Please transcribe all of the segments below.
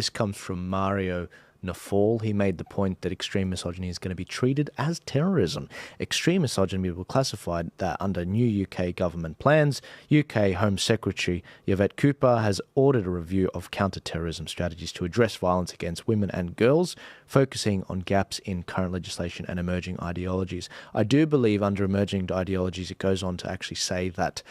This comes from Mario Nafal. He made the point that extreme misogyny is going to be treated as terrorism. Extreme misogyny will be classified that under new UK government plans. UK Home Secretary Yvette Cooper has ordered a review of counter-terrorism strategies to address violence against women and girls, focusing on gaps in current legislation and emerging ideologies. I do believe under emerging ideologies, it goes on to actually say that,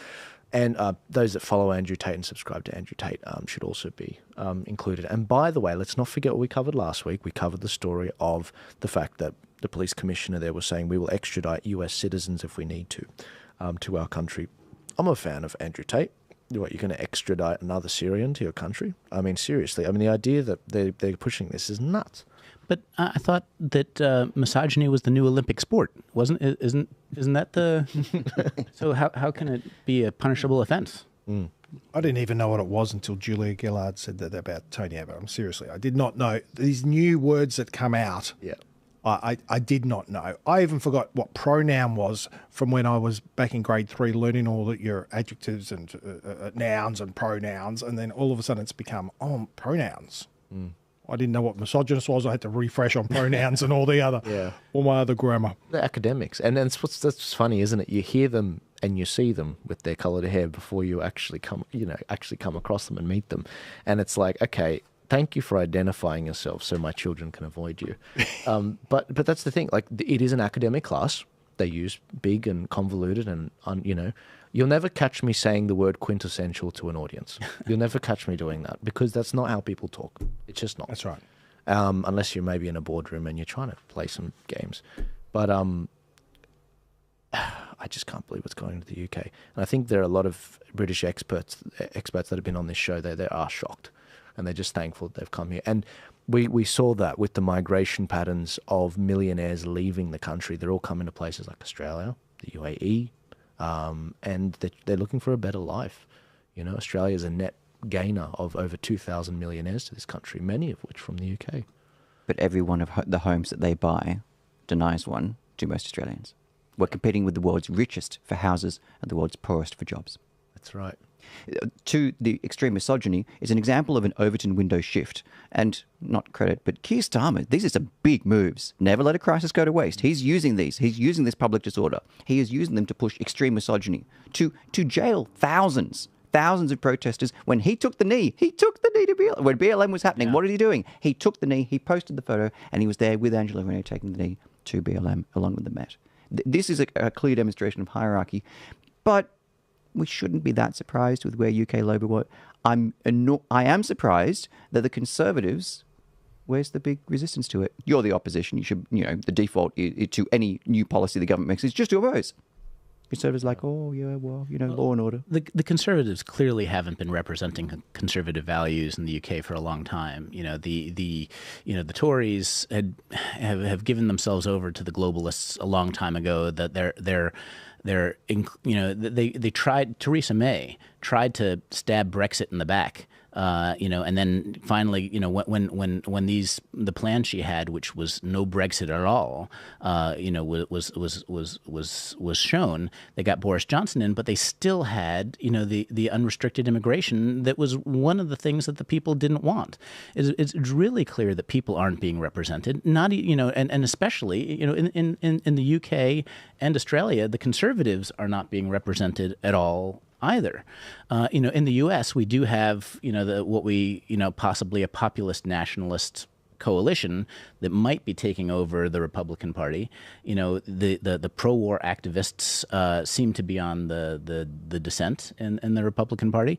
and those that follow Andrew Tate and subscribe to Andrew Tate should also be included. And by the way, let's not forget what we covered last week. We covered the story of the fact that the police commissioner there was saying we will extradite US citizens if we need to our country. I'm a fan of Andrew Tate. What, you're going to extradite another Syrian to your country? I mean, seriously. I mean, the idea that they're pushing this is nuts. But I thought that misogyny was the new Olympic sport, wasn't? Isn't that the? So how can it be a punishable offence? I didn't even know what it was until Julia Gillard said that about Tony Abbott. Seriously, I did not know these new words that come out. Yeah, I did not know. I even forgot what pronoun was from when I was back in grade 3, learning all your adjectives and nouns and pronouns, and then all of a sudden it's become pronouns. I didn't know what misogynist was. I had to refresh on pronouns and all the other, all my other grammar. The academics, and that's funny, isn't it? You hear them and you see them with their coloured hair before you actually come across them and meet them, and it's like, okay, thank you for identifying yourself, so my children can avoid you. But that's the thing. Like, it is an academic class. They use big and convoluted and You'll never catch me saying the word quintessential to an audience. You'll never catch me doing that because that's not how people talk. It's just not. That's right. Unless you're maybe in a boardroom and you're trying to play some games. But I just can't believe what's going on to the UK. And I think there are a lot of British experts that have been on this show. They are shocked and they're just thankful that they've come here. And we saw that with the migration patterns of millionaires leaving the country. They're all coming to places like Australia, the UAE, and they're looking for a better life. Australia is a net gainer of over 2,000 millionaires to this country, many of which from the UK. But every one of the homes that they buy denies one to most Australians. We're competing with the world's richest for houses and the world's poorest for jobs. That's right. To the extreme misogyny is an example of an Overton window shift. And not credit, but Keir Starmer, these are some big moves. Never let a crisis go to waste. He's using these. He's using this public disorder. He is using them to push extreme misogyny, to jail thousands of protesters. When he took the knee to BLM. When BLM was happening, What are he doing? He took the knee, he posted the photo, and he was there with Angela Renner taking the knee to BLM along with the Met. This is a clear demonstration of hierarchy. But we shouldn't be that surprised with where UK Labour were. I am surprised that the Conservatives, where's the big resistance to it? You're the opposition. You should, the default to any new policy the government makes is just to oppose. Conservatives like, law and order. The Conservatives clearly haven't been representing conservative values in the UK for a long time. The Tories have given themselves over to the globalists a long time ago. That they tried. Theresa May tried to stab Brexit in the back. And then finally, when the plan she had, which was no Brexit at all, was shown, they got Boris Johnson in, but they still had, the unrestricted immigration that was one of the things that the people didn't want. It's really clear that people aren't being represented. Not, and especially, in the UK and Australia, the Conservatives are not being represented at all either. In the U.S., we do have, possibly a populist nationalist coalition that might be taking over the Republican Party. The pro-war activists seem to be on the dissent in the Republican Party.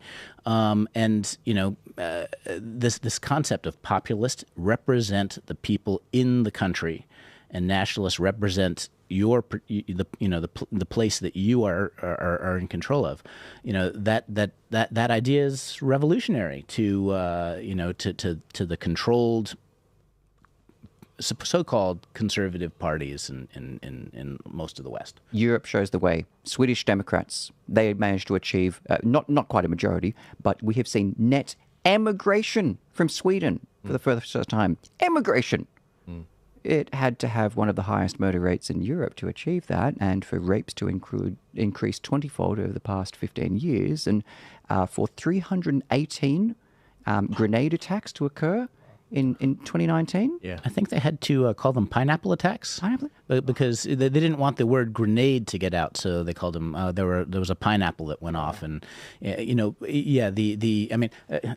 This concept of populists represent the people in the country, and nationalists represent the place that you are in control of. That idea is revolutionary to the controlled so-called conservative parties in most of the West. Europe shows the way. Swedish Democrats, they managed to achieve not quite a majority, but we have seen net emigration from Sweden for the first time. Emigration. It had to have one of the highest murder rates in Europe to achieve that, and for rapes to increase 20-fold over the past 15 years, and for 318 grenade attacks to occur. in 2019. Yeah. I think they had to call them pineapple attacks. Pineapple? Because they didn't want the word grenade to get out, so they called them. There was a pineapple that went off, and I mean, the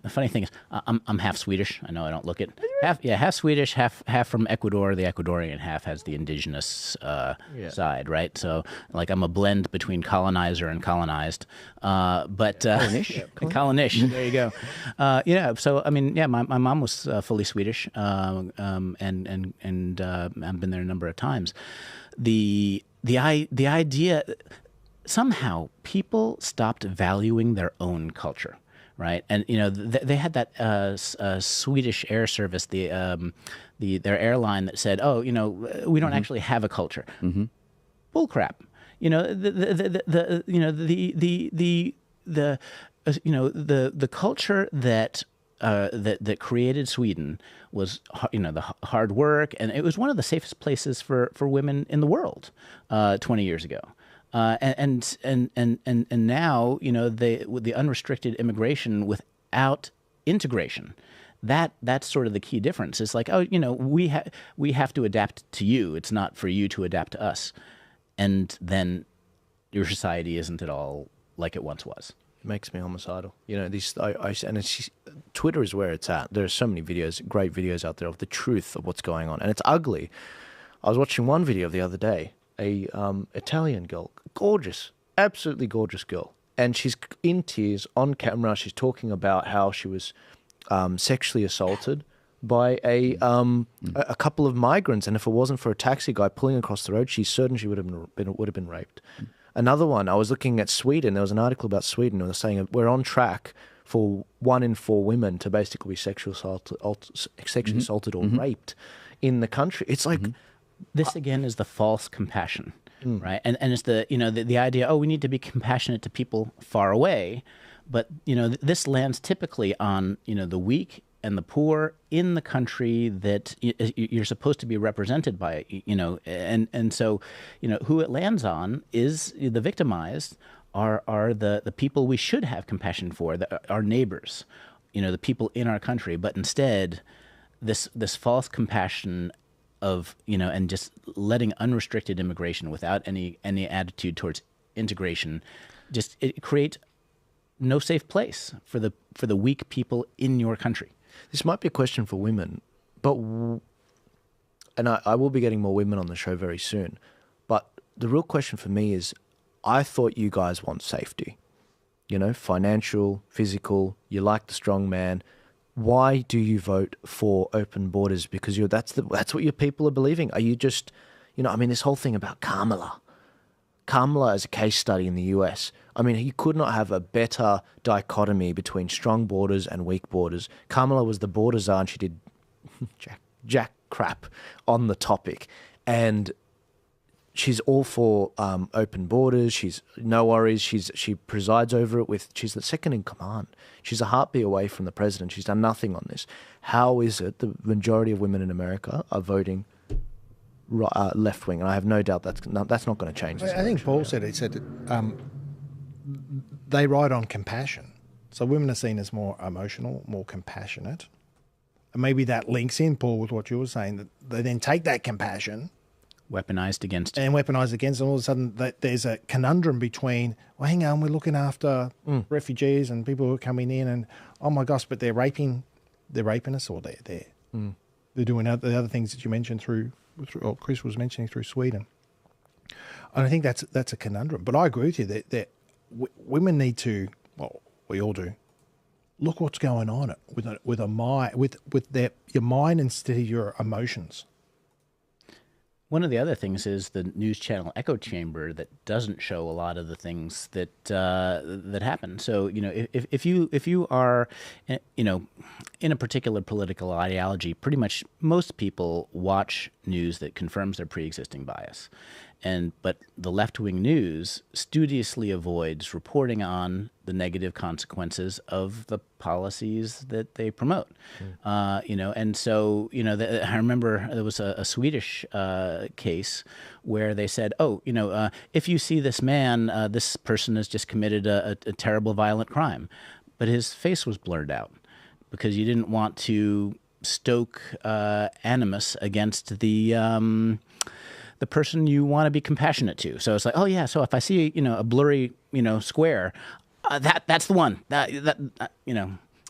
funny thing is, I'm half Swedish. I know I don't look it. Half Swedish, half from Ecuador. The Ecuadorian half has the indigenous side, right? So like I'm a blend between colonizer and colonized. Colonish. There you go. So I mean, my mom was fully Swedish, and I've been there a number of times. The idea, somehow people stopped valuing their own culture, right? And they had that Swedish air service, their airline that said, "Oh, we don't actually have a culture." Mm-hmm. Bull crap. The culture that created Sweden was the hard work, and it was one of the safest places for women in the world 20 years ago. And now with the unrestricted immigration without integration, that's sort of the key difference. It's like, we have to adapt to you. It's not for you to adapt to us, and then your society isn't at all like it once was. Makes me homicidal. Twitter is where it's at. There are so many videos, great videos out there of the truth of what's going on, and it's ugly. I was watching one video the other day, a Italian girl, gorgeous, absolutely gorgeous girl, and she's in tears on camera. She's talking about how she was sexually assaulted by a couple of migrants, and if it wasn't for a taxi guy pulling across the road, she's certain she would have been raped. Another one, I was looking at Sweden. There was an article about Sweden. It was saying we're on track for 1 in 4 women to basically be sexually assaulted or raped in the country. It's like this again is the false compassion, right? And it's the idea. Oh, we need to be compassionate to people far away, but this lands typically on the weak and the poor in the country that you're supposed to be represented by, and so, who it lands on is the victimized are the people we should have compassion for, our neighbors, the people in our country. But instead, this false compassion of, and just letting unrestricted immigration without any attitude towards integration, just it create no safe place for the weak people in your country. This might be a question for women, and I will be getting more women on the show very soon. But the real question for me is, I thought you guys want safety, financial, physical. You like the strong man. Why do you vote for open borders? Because that's what your people are believing. Are you just, this whole thing about Kamala as a case study in the US. I mean, you could not have a better dichotomy between strong borders and weak borders. Kamala was the border czar, and she did jack crap on the topic. And she's all for open borders. She's no worries. She presides over it she's the second in command. She's a heartbeat away from the president. She's done nothing on this. How is it the majority of women in America are voting left wing? And I have no doubt that's not going to change. I think Paul said that they ride on compassion. So women are seen as more emotional, more compassionate. And maybe that links in, Paul, with what you were saying, that they then take that compassion weaponized against and all of a sudden there's a conundrum between, well, hang on, we're looking after refugees and people who are coming in, and oh my gosh, but they're raping us, or they're doing the other things that you mentioned through or Chris was mentioning through Sweden. And I think that's a conundrum. But I agree with you that women need to, well, we all do, look what's going on with your mind instead of your emotions. One of the other things is the news channel echo chamber that doesn't show a lot of the things that happen. So if you are in a particular political ideology, pretty much most people watch news that confirms their pre-existing bias, but the left-wing news studiously avoids reporting on the negative consequences of the policies that they promote. And so I remember there was a Swedish case where they said, if you see this man, this person has just committed a terrible violent crime, but his face was blurred out because you didn't want to stoke animus against the person you want to be compassionate to. So it's like, oh yeah, so if I see a blurry square, that's the one that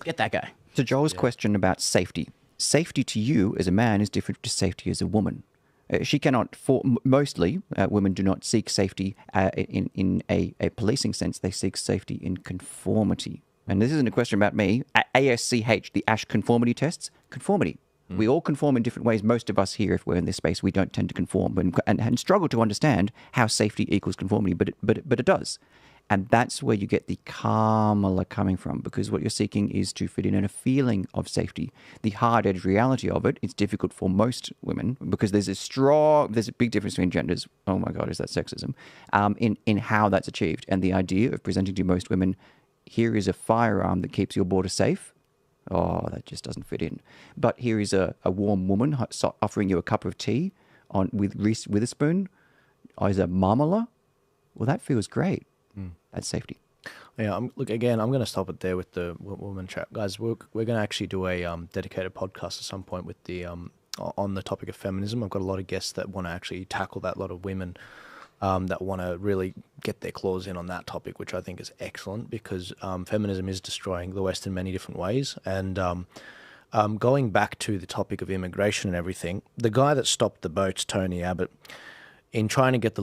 get that guy. To Joel's question about safety. Safety to you as a man is different to safety as a woman. She cannot, mostly women do not seek safety in a policing sense. They seek safety in conformity. And this isn't a question about me. ASCH, the ASH conformity tests, conformity. We all conform in different ways. Most of us here, if we're in this space, we don't tend to conform and struggle to understand how safety equals conformity, but it does. And that's where you get the Kamala coming from, because what you're seeking is to fit in a feeling of safety. The hard-edged reality of it is difficult for most women because there's a big difference between genders. Oh my God, is that sexism? In how that's achieved. And the idea of presenting to most women, here is a firearm that keeps your border safe. Oh, that just doesn't fit in. But here is a warm woman offering you a cup of tea with Reese Witherspoon as a marmalade. Well, that feels great. That's safety. Yeah, look, again, I'm going to stop it there with the woman chat. Guys, we're going to actually do a dedicated podcast at some point with the on the topic of feminism. I've got a lot of guests that want to actually tackle that, a lot of women that want to really get their claws in on that topic, which I think is excellent because feminism is destroying the West in many different ways. And going back to the topic of immigration and everything, the guy that stopped the boats, Tony Abbott, in trying to get the